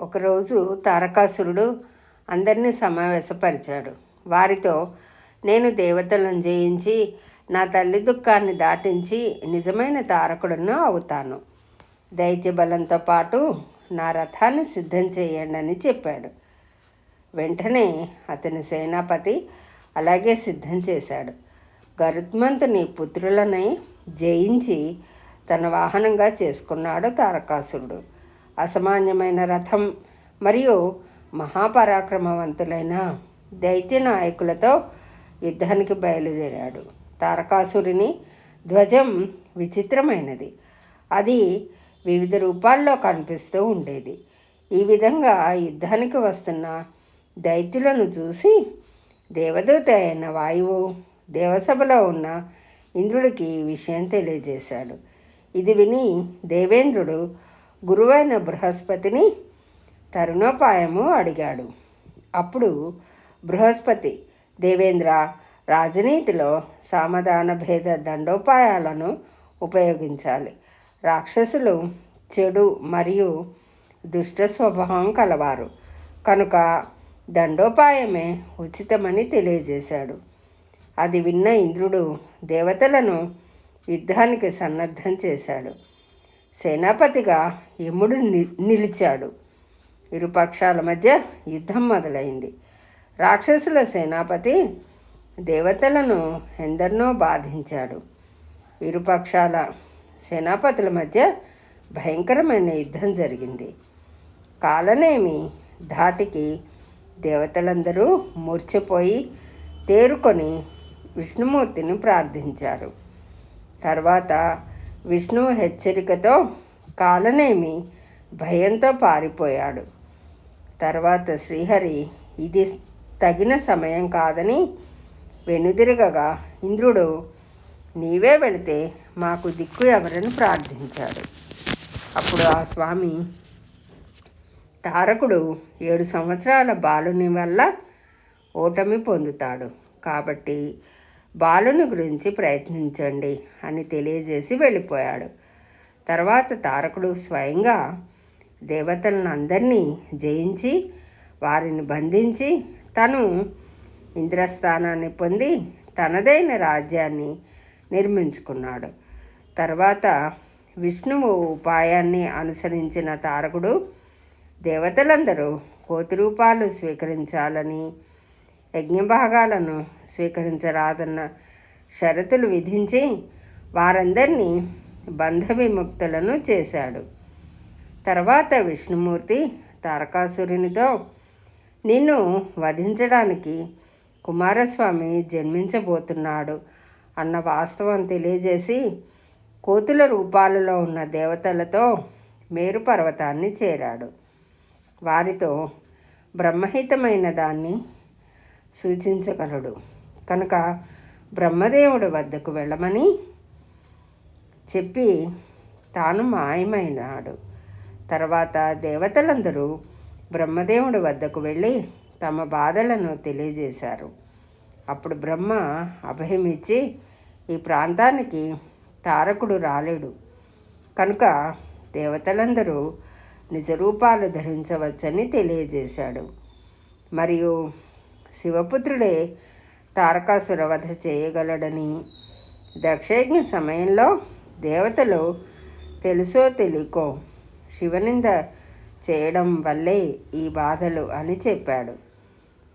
ఒకరోజు తారకాసురుడు అందరినీ సమావేశపరిచాడు. వారితో, నేను దేవతలను జయించి నా తల్లి దుఃఖాన్ని దాటించి నిజమైన తారకుడును అవుతాను. దైత్య బలంతో పాటు నా రథాన్ని సిద్ధం చేయండి అని చెప్పాడు. వెంటనే అతని సేనాపతి అలాగే సిద్ధం చేశాడు. గరుత్మంతుని పుత్రులని జయించి తన వాహనంగా చేసుకున్నాడు తారకాసురుడు. అసామాన్యమైన రథం మరియు మహాపరాక్రమవంతులైన దైత్య నాయకులతో యుద్ధానికి బయలుదేరాడు. తారకాసురుని ధ్వజం విచిత్రమైనది. అది వివిధ రూపాల్లో కనిపిస్తూ ఉండేది. ఈ విధంగా యుద్ధానికి వస్తున్న దైత్యులను చూసి దేవదూత అయిన వాయువు దేవసభలో ఉన్న ఇంద్రుడికి ఈ విషయం తెలియజేశాడు. ఇది విని దేవేంద్రుడు గురువైన బృహస్పతిని తరుణోపాయము అడిగాడు. అప్పుడు బృహస్పతి, దేవేంద్ర, రాజనీతిలో సామధాన భేద దండోపాయాలను ఉపయోగించాలి. రాక్షసులు చెడు మరియు దుష్ట స్వభావం కలవారు కనుక దండోపాయమే ఉచితమని తెలియజేశాడు. అది విన్న ఇంద్రుడు దేవతలను యుద్ధానికి సన్నద్ధం చేశాడు. సేనాపతిగా యముడు నిలిచాడు. ఇరుపక్షాల మధ్య యుద్ధం మొదలైంది. రాక్షసుల సేనాపతి దేవతలను ఎందరినో బాధించాడు. ఇరుపక్షాల సేనాపతుల మధ్య భయంకరమైన యుద్ధం జరిగింది. కాలనేమి ధాటికి దేవతలందరూ మూర్ఛపోయి తేరుకొని విష్ణుమూర్తిని ప్రార్థించారు. తర్వాత విష్ణువు హెచ్చరికతో కాలనేమి భయంతో పారిపోయాడు. తర్వాత శ్రీహరి ఇది తగిన సమయం కాదని వెనుదిరగగా ఇంద్రుడు, నీవే వెళితే మాకు దిక్కు ఎవరని ప్రార్థించాడు. అప్పుడు ఆ స్వామి, తారకుడు 7 సంవత్సరాల బాలుని వల్ల ఓటమి పొందుతాడు కాబట్టి బాలుని గురించి ప్రయత్నించండి అని తెలియజేసి వెళ్ళిపోయాడు. తర్వాత తారకుడు స్వయంగా దేవతలను అందరినీ జయించి వారిని బంధించి తను ఇంద్రస్థానాన్ని పొంది తనదైన రాజ్యాన్ని నిర్మించుకున్నాడు. తర్వాత విష్ణువు ఉపాయాన్ని అనుసరించిన తారకుడు దేవతలందరూ కోతి రూపాలు స్వీకరించాలని, యజ్ఞభాగాలను స్వీకరించరాదన్న షరతులు విధించి వారందరినీ బంధ విముక్తులను చేశాడు. తర్వాత విష్ణుమూర్తి తారకాసురునితో, నిన్ను వధించడానికి కుమారస్వామి జన్మించబోతున్నాడు అన్న వాస్తవం తెలియజేసి కోతుల రూపాలలో ఉన్న దేవతలతో మేరు పర్వతాన్ని చేరాడు. వారితో బ్రహ్మహితమైన దాన్ని సూచించగలడు కనుక బ్రహ్మదేవుడి వద్దకు వెళ్ళమని చెప్పి తాను మాయమైనాడు. తర్వాత దేవతలందరూ బ్రహ్మదేవుడి వద్దకు వెళ్ళి తమ బాధలను తెలియజేశారు. అప్పుడు బ్రహ్మ అభయమిచ్చి, ఈ ప్రాంతానికి తారకుడు రాలేడు కనుక దేవతలందరూ నిజరూపాలు ధరించవచ్చని తెలియజేశాడు. మరియు శివపుత్రుడే తారకాసుర వధ చేయగలడని, దక్షయజ్ఞ సమయంలో దేవతలు తెలుసో తెలియకో శివనింద చేయడం వల్లే ఈ బాధలు అని చెప్పాడు.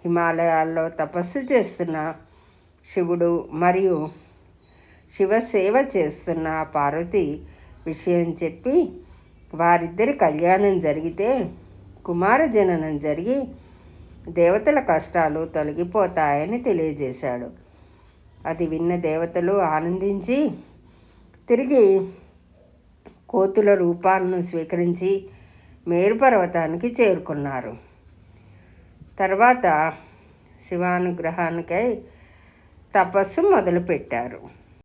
హిమాలయాల్లో తపస్సు చేస్తున్న శివుడు మరియు శివసేవ చేస్తున్న పార్వతి విషయం చెప్పి వారిద్దరి కళ్యాణం జరిగితే కుమార జననం జరిగి దేవతల కష్టాలు తొలగిపోతాయని తెలియజేశాడు. అది విన్న దేవతలు ఆనందించి తిరిగి కోతుల రూపాలను స్వీకరించి మేరు పర్వతానికి చేరుకున్నారు. తర్వాత శివానుగ్రహానికై తపస్సు మొదలుపెట్టారు.